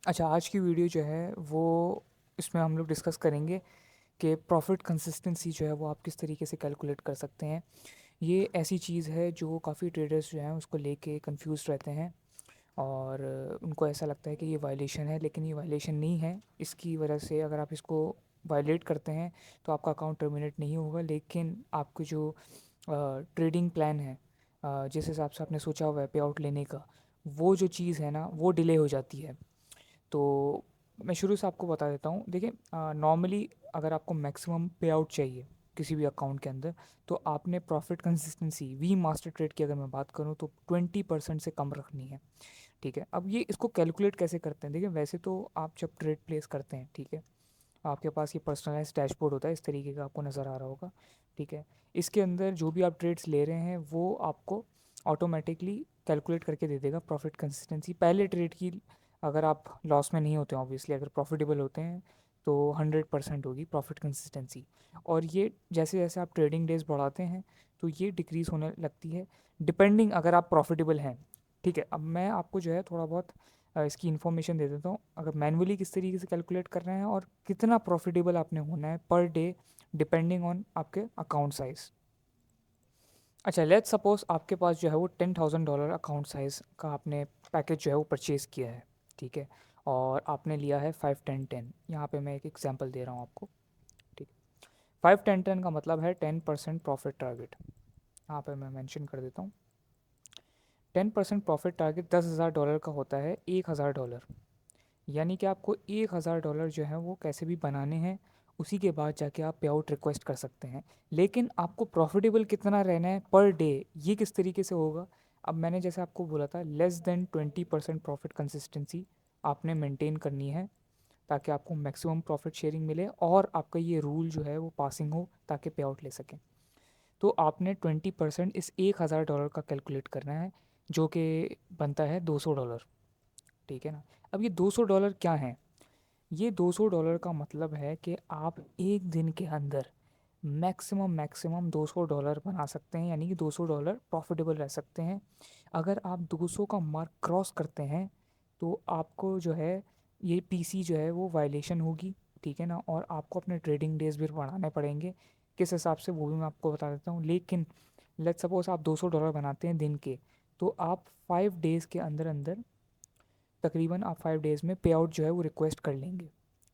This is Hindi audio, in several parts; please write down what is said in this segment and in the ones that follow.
अच्छा, आज की वीडियो जो है वो इसमें हम लोग डिस्कस करेंगे कि प्रॉफिट कंसिस्टेंसी जो है वो आप किस तरीके से कैलकुलेट कर सकते हैं। ये ऐसी चीज़ है जो काफ़ी ट्रेडर्स जो हैं उसको लेके कंफ्यूज रहते हैं और उनको ऐसा लगता है कि ये वायलेशन है, लेकिन ये वायलेशन नहीं है। इसकी वजह से अगर आप इसको वायलेट करते हैं तो आपका अकाउंट टर्मिनेट नहीं होगा, लेकिन आपके जो ट्रेडिंग प्लान है, जिस हिसाब से आपने सोचा हुआ है पे आउट लेने का, वो जो चीज़ है ना वो डिले हो जाती है। तो मैं शुरू से आपको बता देता हूँ। देखिए, नॉर्मली अगर आपको मैक्सिमम पे आउट चाहिए किसी भी अकाउंट के अंदर, तो आपने profit consistency we master trade की अगर मैं बात करूँ तो 20% से कम रखनी है। ठीक है, अब ये इसको कैलकुलेट कैसे करते हैं? देखिए, वैसे तो आप जब ट्रेड प्लेस करते हैं, ठीक है, आपके पास ये पर्सनलाइज डैशबोर्ड होता है, इस तरीके का आपको नज़र आ रहा होगा। ठीक है, इसके अंदर जो भी आप ट्रेड्स ले रहे हैं वो आपको ऑटोमेटिकली कैलकुलेट करके दे देगा प्रॉफिट कंसिस्टेंसी पहले ट्रेड की। अगर आप लॉस में नहीं होते हैं, ऑब्वियसली अगर प्रॉफिटेबल होते हैं तो 100% होगी प्रॉफिट कंसिस्टेंसी। और ये जैसे जैसे आप ट्रेडिंग डेज बढ़ाते हैं तो ये डिक्रीज़ होने लगती है, डिपेंडिंग अगर आप प्रॉफिटेबल हैं। ठीक है, अब मैं आपको जो है थोड़ा बहुत इसकी इन्फॉर्मेशन दे देता हूँ। अगर मैनुअली किस तरीके से कैलकुलेट कर रहे हैं और कितना प्रॉफिटेबल आपने होना है पर डे, डिपेंडिंग ऑन आपके अकाउंट साइज़। अच्छा, लेट्स सपोज आपके पास जो है वो $10,000 अकाउंट साइज़ का आपने पैकेज जो है वो परचेज़ किया है। ठीक है, और आपने लिया है 5 10 10। यहाँ पे मैं एक एग्जांपल दे रहा हूँ आपको। ठीक है, 5 10 10 का मतलब है 10% प्रॉफिट टारगेट। यहाँ पे मैं मेंशन कर देता हूँ। 10% प्रॉफिट टारगेट $10,000 का होता है, $1,000। यानी कि आपको $1,000 जो है वो कैसे भी बनाने हैं, उसी के बाद जाके आप पे आउट रिक्वेस्ट कर सकते हैं। लेकिन आपको प्रॉफिटेबल कितना रहना है पर डे, ये किस तरीके से होगा? अब मैंने जैसे आपको बोला था, लेस देन 20% प्रॉफिट कंसिस्टेंसी आपने मेंटेन करनी है ताकि आपको मैक्सिमम प्रॉफिट शेयरिंग मिले और आपका ये रूल जो है वो पासिंग हो ताकि पे आउट ले सकें। तो आपने 20% इस $1,000 का कैलकुलेट करना है, जो कि बनता है $200। ठीक है ना? अब ये $200 क्या हैं? ये $200 का मतलब है कि आप एक दिन के अंदर मैक्सिमम मैक्सिमम $200 बना सकते हैं, यानी कि $200 प्रॉफिटेबल रह सकते हैं। अगर आप 200 का मार्क क्रॉस करते हैं तो आपको जो है ये पीसी जो है वो वायलेशन होगी। ठीक है ना? और आपको अपने ट्रेडिंग डेज भी बढ़ाने पड़ेंगे। किस हिसाब से वो भी मैं आपको बता देता हूँ। लेकिन लेट्स सपोज आप $200 बनाते हैं दिन के, तो आप 5 डेज़ के अंदर अंदर तकरीबन आप 5 डेज़ में पे आउट जो है वो रिक्वेस्ट कर लेंगे।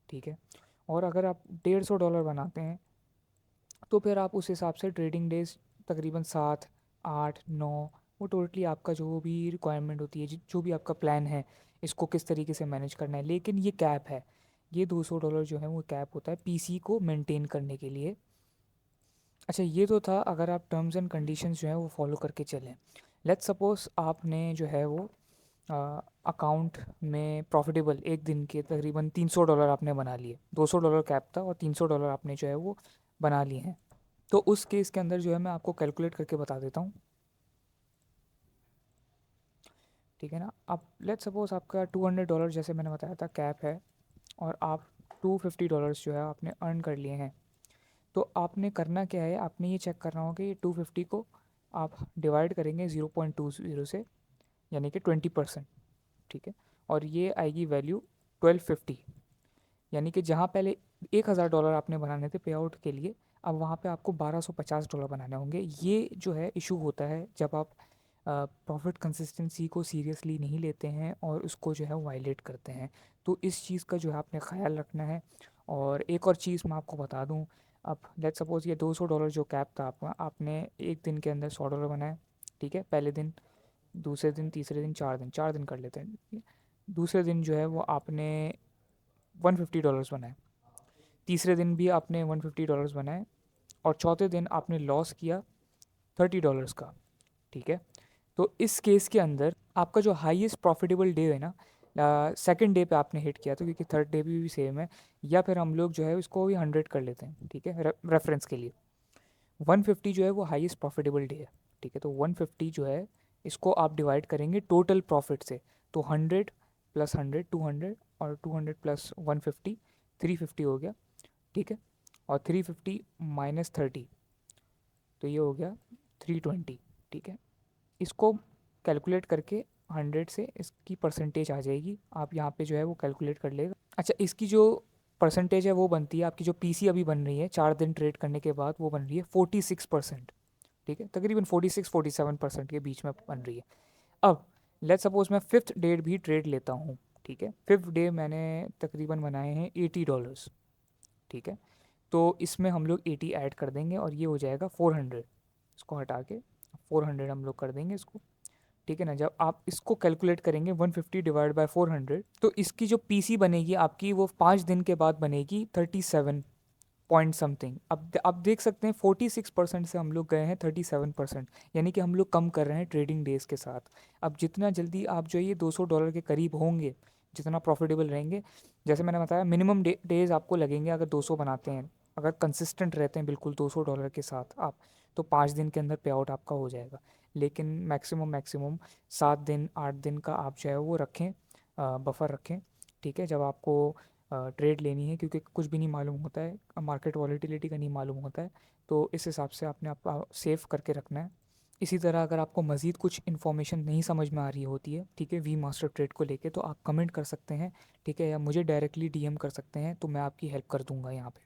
ठीक है, और अगर आप $150 बनाते हैं तो फिर आप उस हिसाब से ट्रेडिंग डेज तकरीबन 7 8 9, वो टोटली आपका जो भी रिक्वायरमेंट होती है, जो भी आपका प्लान है, इसको किस तरीके से मैनेज करना है। लेकिन ये कैप है, ये $200 जो है वो कैप होता है पीसी को मेंटेन करने के लिए। अच्छा, ये तो था अगर आप टर्म्स एंड कंडीशंस जो है वो फॉलो करके चलें। लेट्स सपोज आपने जो है वो अकाउंट में प्रॉफिटेबल एक दिन के तकरीबन $300 आपने बना लिए। $200 कैप था और $300 आपने जो है वो बना लिए हैं। तो उस केस के अंदर जो है मैं आपको कैलकुलेट करके बता देता हूँ। ठीक है ना? अब लेट्स सपोज आपका $200 जैसे मैंने बताया था कैप है, और आप $250 जो है आपने अर्न कर लिए हैं। तो आपने करना क्या है, आपने ये चेक करना होगा कि ये 250 को आप डिवाइड करेंगे 0.20 से, यानी कि 20%। ठीक है, और ये आएगी वैल्यू 1250। यानी कि जहाँ पहले $1,000 आपने बनाने थे पे आउट के लिए, अब वहाँ पे आपको $1,250 बनाने होंगे। ये जो है इशू होता है जब आप प्रॉफिट कंसिस्टेंसी को सीरियसली नहीं लेते हैं और उसको जो है वायलेट करते हैं। तो इस चीज़ का जो है आपने ख्याल रखना है। और एक और चीज़ मैं आपको बता दूं, अब लेट्स सपोज ये $200 जो कैप था आपका, आपने एक दिन के अंदर $100 बनाए। ठीक है, पहले दिन, दूसरे दिन, तीसरे दिन, 4 दिन कर लेते हैं। ठीक है? दूसरे दिन जो है वो आपने $150 बनाए, तीसरे दिन भी आपने $150 बनाए, और चौथे दिन आपने लॉस किया $30 का। ठीक है, तो इस केस के अंदर आपका जो हाईएस्ट प्रॉफिटेबल डे है ना, सेकंड डे पे आपने हिट किया, तो क्योंकि थर्ड डे भी सेम है, या फिर हम लोग जो है इसको भी 100 कर लेते हैं। ठीक है, रेफरेंस के लिए 150 जो है वो हाईएस्ट प्रॉफिटेबल डे है। ठीक है, तो 150 जो है इसको आप डिवाइड करेंगे टोटल प्रॉफिट से। तो 100 प्लस 100 200, और 200 प्लस 150 350 हो गया। ठीक है, और 350 माइनस 30, तो ये हो गया 320। ठीक है, इसको कैलकुलेट करके 100 से इसकी परसेंटेज आ जाएगी, आप यहाँ पे जो है वो कैलकुलेट कर लेगा। अच्छा, इसकी जो परसेंटेज है वो बनती है, आपकी जो पीसी अभी बन रही है 4 दिन ट्रेड करने के बाद, वो बन रही है 46%। ठीक है, तकरीबन 46-47% के बीच में बन रही है। अब लेट्स सपोज मैं 5th डेट भी ट्रेड लेता हूँ। ठीक है, 5th डे मैंने तकरीबन बनाए हैं $80। ठीक है, तो इसमें हम लोग 80 ऐड कर देंगे और ये हो जाएगा 400। इसको हटा के 400 हम लोग कर देंगे इसको। ठीक है ना, जब आप इसको कैलकुलेट करेंगे 150 डिवाइड बाय 400, तो इसकी जो पीसी बनेगी आपकी वो 5 दिन के बाद बनेगी 37 पॉइंट समथिंग। अब देख सकते हैं 46% से हम लोग गए हैं 37%, यानी कि हम लोग कम कर रहे हैं ट्रेडिंग डेज के साथ। अब जितना जल्दी आप जो ये $200 के करीब होंगे, जितना प्रॉफिटेबल रहेंगे, जैसे मैंने बताया मिनिमम डेज आपको लगेंगे अगर 200 बनाते हैं, अगर कंसिस्टेंट रहते हैं बिल्कुल $200 के साथ आप, तो 5 दिन के अंदर पे आउट आपका हो जाएगा। लेकिन मैक्सिमम 7 दिन 8 दिन का आप जो है वो रखें, बफर रखें। ठीक है, जब आपको ट्रेड लेनी है, क्योंकि कुछ भी नहीं मालूम होता है, मार्केट वॉलीटिलिटी का नहीं मालूम होता है, तो इस हिसाब से आपने आपका सेव करके रखना है। इसी तरह अगर आपको मज़ीद कुछ इन्फॉर्मेशन नहीं समझ में आ रही होती है, ठीक है, वी मास्टर ट्रेड को लेके, तो आप कमेंट कर सकते हैं। ठीक है, या मुझे डायरेक्टली डीएम कर सकते हैं, तो मैं आपकी हेल्प कर दूंगा यहाँ पे।